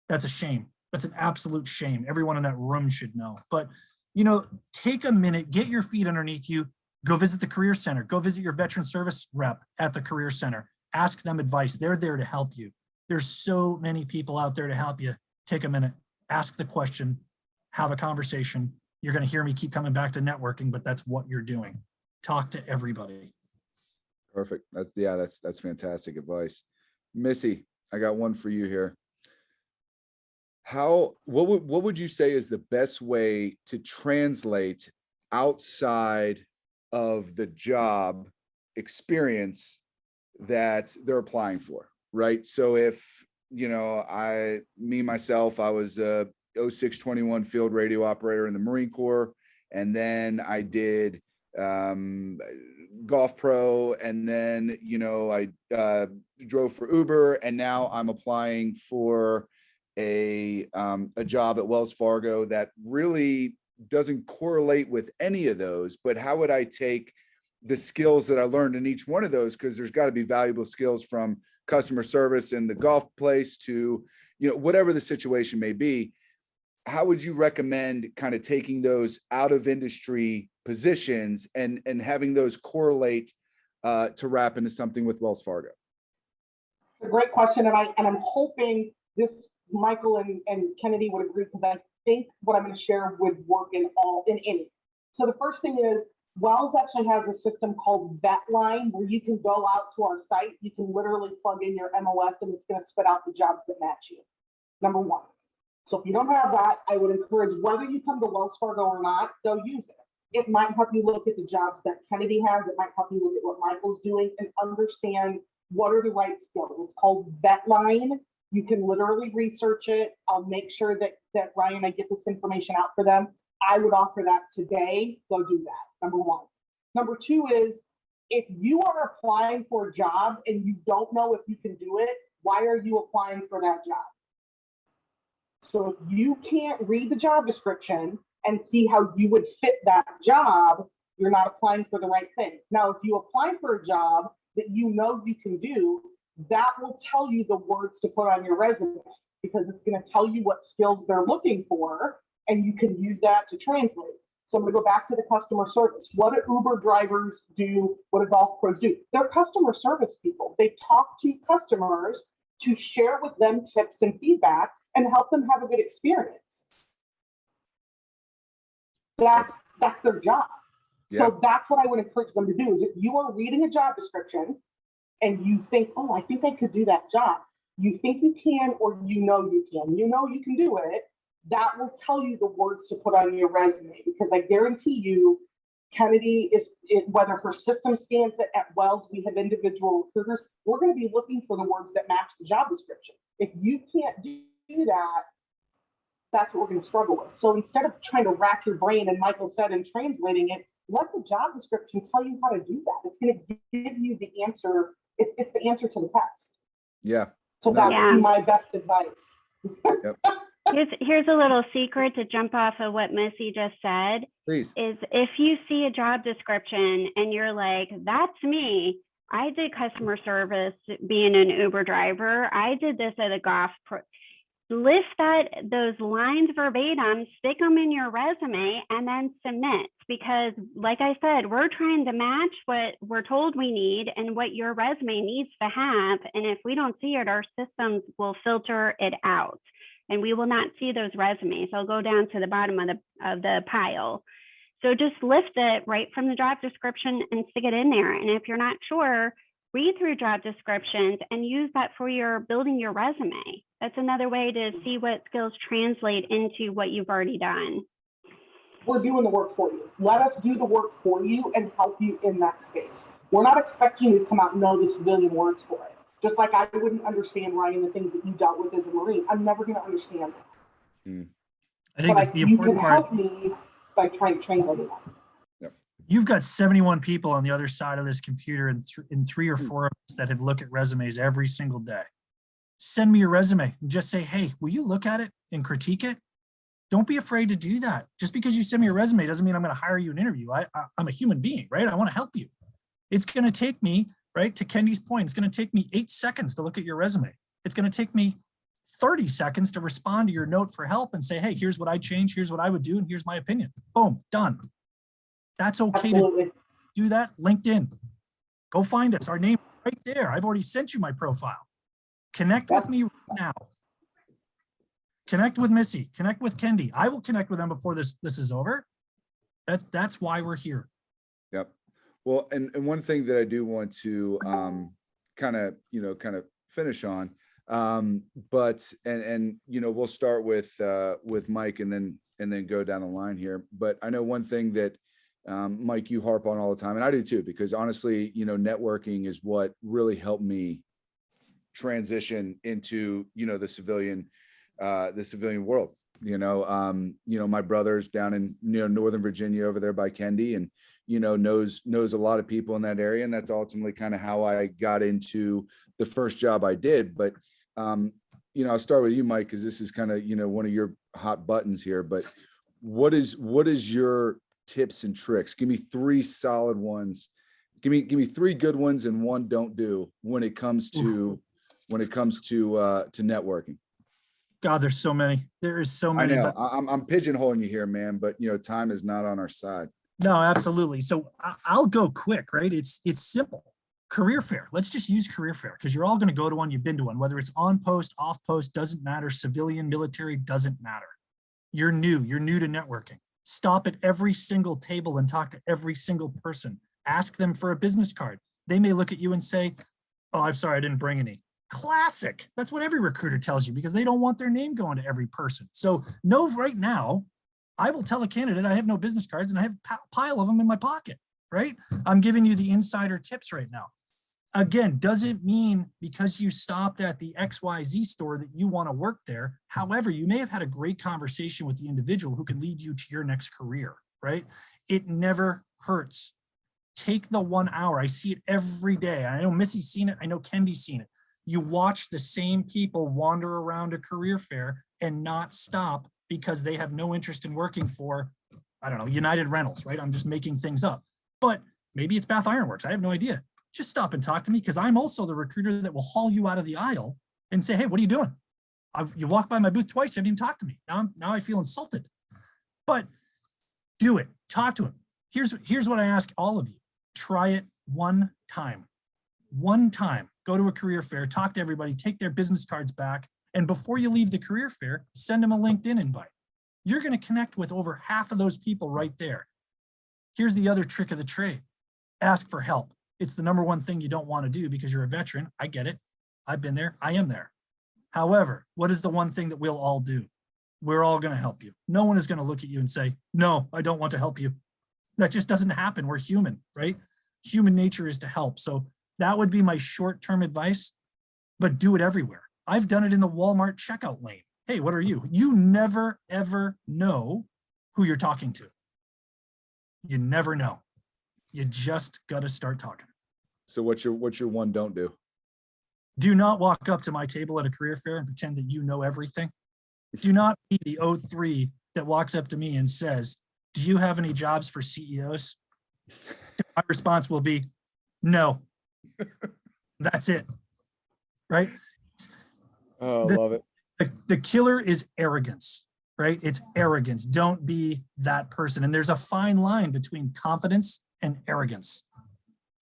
that's a shame. That's an absolute shame. Everyone in that room should know. But, you know, take a minute, get your feet underneath you, go visit the Career Center, go visit your veteran service rep at the Career Center, ask them advice. They're there to help you. There's so many people out there to help you. Take a minute, ask the question, have a conversation. You're going to hear me keep coming back to networking, but that's what you're doing. Talk to everybody. Perfect. That's fantastic advice. Missy, I got one for you here. What would you say is the best way to translate outside of the job experience that they're applying for, right? So if, you know, myself, I was a 0621 field radio operator in the Marine Corps, and then I did Golf Pro, and then, you know, I drove for Uber, and now I'm applying for a job at Wells Fargo that really doesn't correlate with any of those. But how would I take the skills that I learned in each one of those? Because there's got to be valuable skills from customer service in the golf place to, you know, whatever the situation may be. How would you recommend kind of taking those out of industry positions and having those correlate to wrap into something with Wells Fargo? It's a great question, and I'm hoping this Michael and Kennedy would agree, because I think what I'm going to share would work in any. So the first thing is, Wells actually has a system called VetLine, where you can go out to our site, you can literally plug in your MOS, and it's going to spit out the jobs that match you. Number one. So if you don't have that, I would encourage, whether you come to Wells Fargo or not, go use it. It might help you look at the jobs that Kennedy has. It might help you look at what Michael's doing and understand what are the right skills. It's called VetLine. You can literally research it. I'll make sure that Ryan, I get this information out for them. I would offer that today. Go do that, number one. Number two is, if you are applying for a job and you don't know if you can do it, why are you applying for that job? So if you can't read the job description and see how you would fit that job, you're not applying for the right thing. Now, if you apply for a job that you know you can do, that will tell you the words to put on your resume, because it's going to tell you what skills they're looking for, and you can use that to translate. So I'm going to go back to the customer service. What do Uber drivers do? What do golf pros do? They're customer service people. They talk to customers to share with them tips and feedback and help them have a good experience. That's their job. Yeah. So that's what I would encourage them to do, is if you are reading a job description and you think, oh, I think I could do that job. You think you can, or you know you can do it. That will tell you the words to put on your resume, because I guarantee you, Kennedy whether her system scans it at Wells, we have individual recruiters. We're going to be looking for the words that match the job description. If you can't do that, that's what we're going to struggle with. So instead of trying to rack your brain, and Michael said, and translating it, let the job description tell you how to do that. It's going to give you the answer. It's the answer to the test. Yeah. So that would be my best advice. Yep. Here's a little secret to jump off of what Missy just said. Please. Is if you see a job description and you're like, that's me. I did customer service being an Uber driver. I did this at a golf pro. Lift those lines verbatim, stick them in your resume, and then submit. Because like I said, we're trying to match what we're told we need and what your resume needs to have. And if we don't see it, our systems will filter it out. and we will not see those resumes. They'll go down to the bottom of the pile. So just lift it right from the job description and stick it in there. And if you're not sure, read through job descriptions and use that for your building your resume. That's another way to see what skills translate into what you've already done. We're doing the work for you. Let us do the work for you and help you in that space. We're not expecting you to come out and know the civilian words for it. Just like I wouldn't understand, Ryan, the things that you dealt with as a Marine. I'm never going to understand that. I think But the you important can part, help me by trying to translate it. you've got 71 people on the other side of this computer and 3 or 4 of us that have looked at resumes every single day. Send me your resume and just say, hey, will you look at it and critique it? Don't be afraid to do that. Just because you send me your resume doesn't mean I'm going to hire you an interview. I'm a human being, right? I want to help you. It's going to take me, right, to Kendi's point, it's going to take me 8 seconds to look at your resume. It's going to take me 30 seconds to respond to your note for help and say, hey, here's what I changed, here's what I would do, and here's my opinion. Boom, done. That's okay. Absolutely. To do that. LinkedIn. Go find us. Our name right there. I've already sent you my profile. Connect with me right now. Connect with Missy. Connect with Kendi. I will connect with them before this is over. That's why we're here. Yep. Well, and one thing that I do want to kind of finish on, but we'll start with Mike and then go down the line here. But I know one thing that Mike, you harp on all the time, and I do too, because honestly, networking is what really helped me transition into the civilian world. My brother's down in Northern Virginia over there by Kendi, and knows a lot of people in that area, and that's ultimately kind of how I got into the first job I did. But I'll start with you, Mike, because this is kind of one of your hot buttons here. But what is your tips and tricks? Give me 3 solid ones. Give me 3 good ones and 1 don't do when it comes to networking. God, there's so many. There is so many. I know. I'm pigeonholing you here, man, but time is not on our side. No, absolutely. So I'll go quick, right? It's simple. Career fair. Let's just use career fair because you're all going to go to one. You've been to one, whether it's on post, off post, doesn't matter. Civilian, military, doesn't matter. You're new to networking. Stop at every single table and talk to every single person. Ask them for a business card. They may look at you and say, oh, I'm sorry, I didn't bring any. Classic. That's what every recruiter tells you because they don't want their name going to every person. So know right now, I will tell a candidate I have no business cards and I have a pile of them in my pocket, right? I'm giving you the insider tips right now. Again, doesn't mean because you stopped at the XYZ store that you want to work there. However, you may have had a great conversation with the individual who can lead you to your next career, right? It never hurts. Take the 1 hour. I see it every day. I know Missy's seen it. I know Kendi's seen it. You watch the same people wander around a career fair and not stop because they have no interest in working for, I don't know, United Rentals, right? I'm just making things up. But maybe it's Bath Iron Works. I have no idea. Just stop and talk to me because I'm also the recruiter that will haul you out of the aisle and say, hey, what are you doing? You walked by my booth twice. You didn't talk to me. Now I feel insulted. But do it. Talk to him. Here's what I ask all of you. Try it 1 time. 1 time. Go to a career fair, talk to everybody, take their business cards back. And before you leave the career fair, send them a LinkedIn invite. You're going to connect with over half of those people right there. Here's the other trick of the trade. Ask for help. It's the #1 thing you don't want to do because you're a veteran. I get it. I've been there. I am there. However, what is the one thing that we'll all do? We're all going to help you. No one is going to look at you and say, no, I don't want to help you. That just doesn't happen. We're human, right? Human nature is to help. So that would be my short-term advice, but do it everywhere. I've done it in the Walmart checkout lane. Hey, what are you? You never, ever know who you're talking to. You never know. You just got to start talking. So what's your 1 don't do? Do not walk up to my table at a career fair and pretend that you know everything. Do not be the 03 that walks up to me and says, do you have any jobs for CEOs? My response will be, no. That's it. Right? Oh, I love it. The killer is arrogance, right? It's arrogance. Don't be that person. And there's a fine line between confidence and arrogance.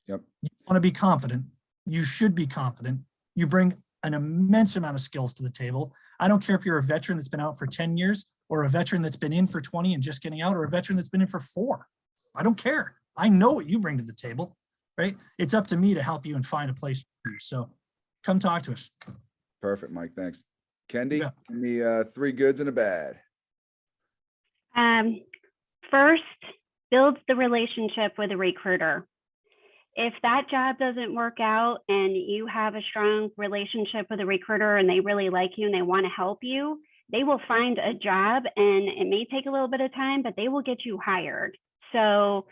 Yep. You want to be confident. You should be confident. You bring an immense amount of skills to the table. I don't care if you're a veteran that's been out for 10 years or a veteran that's been in for 20 and just getting out, or a veteran that's been in for 4. I don't care. I know what you bring to the table, right? It's up to me to help you and find a place for you. So come talk to us. Perfect, Mike. Thanks. Kendi, Yeah. give me 3 goods and a bad. First, build the relationship with a recruiter. If that job doesn't work out and you have a strong relationship with a recruiter and they really like you and they want to help you, they will find a job, and it may take a little bit of time, but they will get you hired. So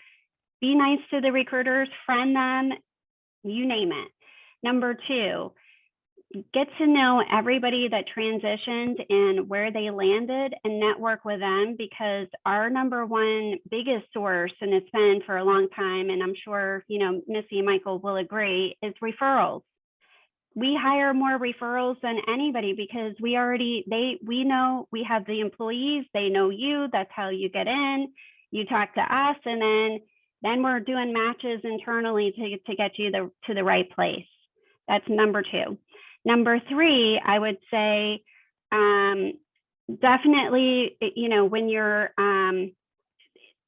be nice to the recruiters, friend them, you name it. Number 2, get to know everybody that transitioned and where they landed and network with them, because our number one biggest source, and it's been for a long time, and I'm sure, you know, Missy and Michael will agree, is referrals. We hire more referrals than anybody because we know we have the employees, they know you, that's how you get in, you talk to us, and then we're doing matches internally to get you to the right place. That's number 2. Number 3, I would say, definitely, you know, when you're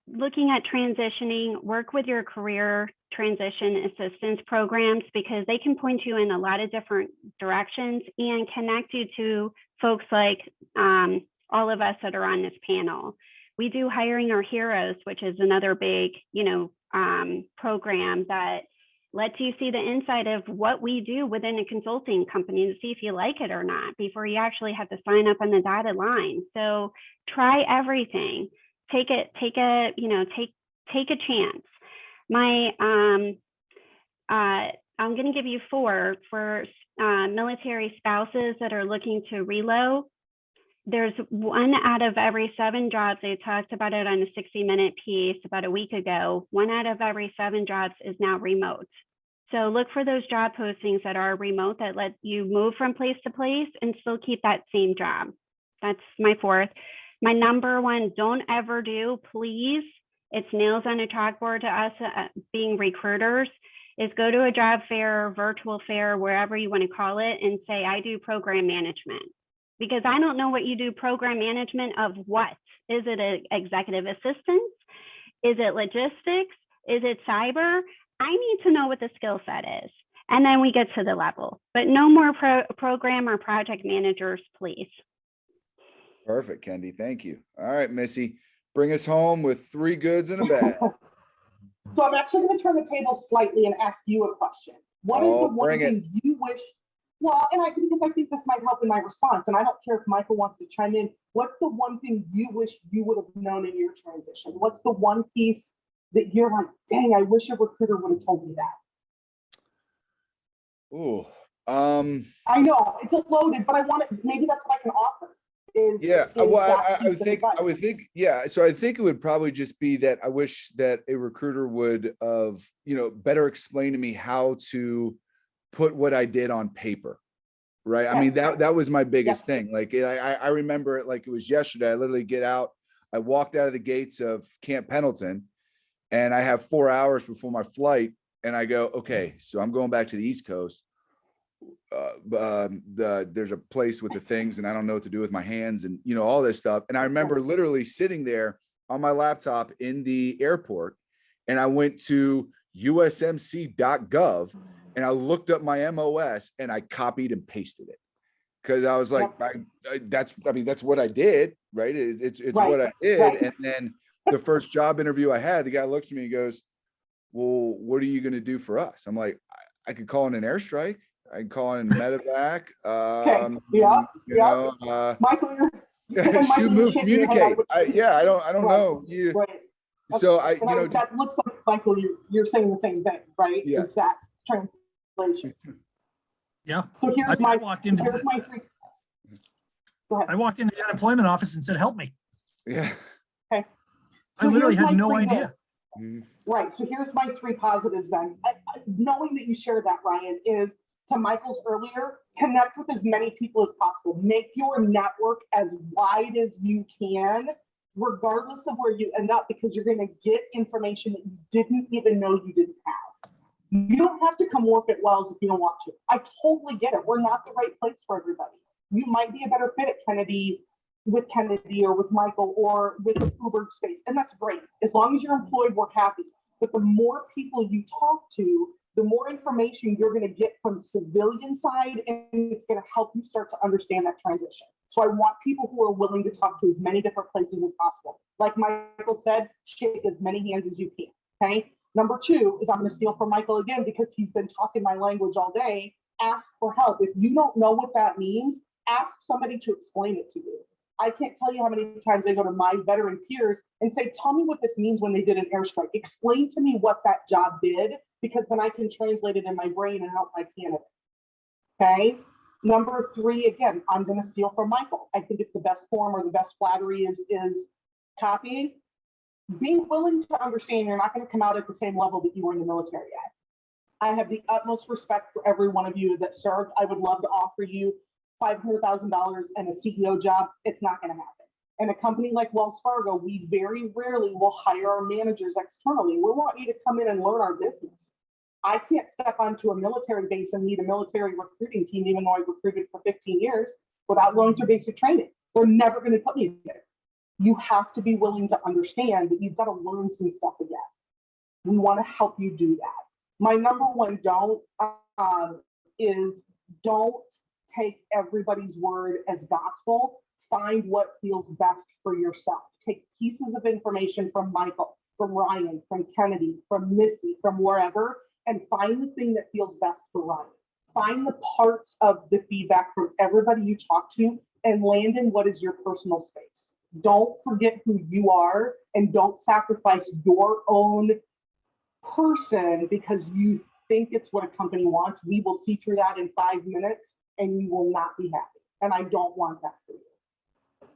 looking at transitioning, work with your career transition assistance programs, because they can point you in a lot of different directions and connect you to folks like all of us that are on this panel. We do Hiring Our Heroes, which is another big, you know, program that lets you see the inside of what we do within a consulting company to see if you like it or not before you actually have to sign up on the dotted line. So try everything. Take a chance. I'm going to give you 4 for military spouses that are looking to reload. There's 1 out of every 7 jobs. They talked about it on a 60-minute piece about a week ago. 1 out of every 7 jobs is now remote. So look for those job postings that are remote, that let you move from place to place and still keep that same job. That's my 4th. My number 1, don't ever do, please, it's nails on a chalkboard to us being recruiters, is go to a job fair, virtual fair, wherever you want to call it, and say, I do program management. Because I don't know what you do program management of what. Is it an executive assistant? Is it logistics? Is it cyber? I need to know what the skill set is. And then we get to the level, but no more program or project managers, please. Perfect, Kendi. Thank you. All right, Missy, bring us home with 3 goods and a bad. So I'm actually going to turn the table slightly and ask you a question. What is the one thing you wish? Well, because I think this might help in my response, and I don't care if Michael wants to chime in. What's the one thing you wish you would have known in your transition? What's the one piece that you're like, dang, I wish a recruiter would have told me that? Ooh, I know it's a loaded, but I want it. Maybe that's what I can offer. I would think, yeah. So I think it would probably just be that I wish that a recruiter would have, you know, better explain to me how to put what I did on paper. Right. I mean, that was my biggest thing. Like, I remember it like it was yesterday. I literally I walked out of the gates of Camp Pendleton, and I have 4 hours before my flight. And I go, okay, so I'm going back to the East Coast. There's a place with the things, and I don't know what to do with my hands, and, you know, all this stuff. And I remember literally sitting there on my laptop in the airport, and I went to usmc.gov and I looked up my MOS and I copied and pasted it. Cause I was like, that's what I did. Right. It's what I did. Right. And then the first job interview I had, the guy looks at me and goes, well, what are you going to do for us? I'm like, I could call in an airstrike. I can call in medevac. Michael, shoot, move, communicate. I don't know. So that looks like Michael, you're saying the same thing, right? Yeah. Is that translation? Yeah. So here's my 3. Go ahead. I walked into the unemployment office and said, help me. Yeah. Okay. So I literally had no idea. Right. So here's my 3 positives then. Knowing that you shared that, Ryan, is to Michael's earlier, connect with as many people as possible. Make your network as wide as you can, regardless of where you end up, because you're going to get information that you didn't even know you didn't have. You don't have to come work at Wells if you don't want to. I totally get it. We're not the right place for everybody. You might be a better fit at Kennedy with Kennedy or with Michael or with the Uber space. And that's great. As long as you're employed, we're happy. But the more people you talk to, the more information you're going to get from civilian side, and it's going to help you start to understand that transition. So I want people who are willing to talk to as many different places as possible. Like Michael said, shake as many hands as you can. Okay. Number two is I'm going to steal from Michael again because he's been talking my language all day. Ask for help. If you don't know what that means, ask somebody to explain it to you. I can't tell you how many times I go to my veteran peers and say, tell me what this means when they did an airstrike. Explain to me what that job did, because then I can translate it in my brain and help my candidate. Okay. Number three, again, I'm going to steal from Michael. I think it's the best form or the best flattery is copying. Being willing to understand you're not going to come out at the same level that you were in the military at. I have the utmost respect for every one of you that served. I would love to offer you $500,000 and a CEO job. It's not going to happen. And a company like Wells Fargo, we very rarely will hire our managers externally. We want you to come in and learn our business. I can't step onto a military base and lead a military recruiting team, even though I recruited for 15 years, without going through basic training. They're never going to put me there. You have to be willing to understand that you've got to learn some stuff again. We want to help you do that. My number one don't is don't take everybody's word as gospel. Find what feels best for yourself. Take pieces of information from Michael, from Ryan, from Kennedy, from Missy, from wherever, and find the thing that feels best for Ryan. Find the parts of the feedback from everybody you talk to and land in what is your personal space. Don't forget who you are and don't sacrifice your own person because you think it's what a company wants. We will see through that in 5 minutes and you will not be happy. And I don't want that for you.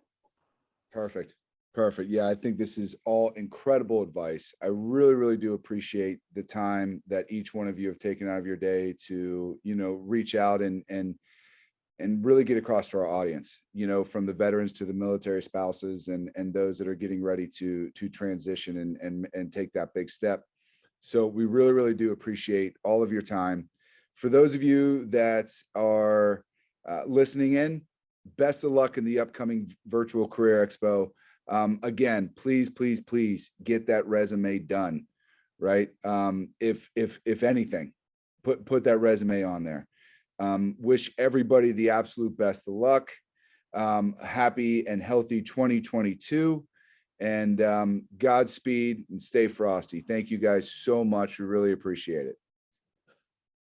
Perfect. Perfect. Yeah, I think this is all incredible advice. I really, really do appreciate the time that each one of you have taken out of your day to, reach out and really get across to our audience, from the veterans to the military spouses and those that are getting ready to transition and take that big step. So we really, really do appreciate all of your time. For those of you that are listening in, best of luck in the upcoming Virtual Career Expo. Again, please get that resume done, right? If anything, put that resume on there. Wish everybody the absolute best of luck. Happy and healthy 2022, and Godspeed and stay frosty. Thank you guys so much. We really appreciate it.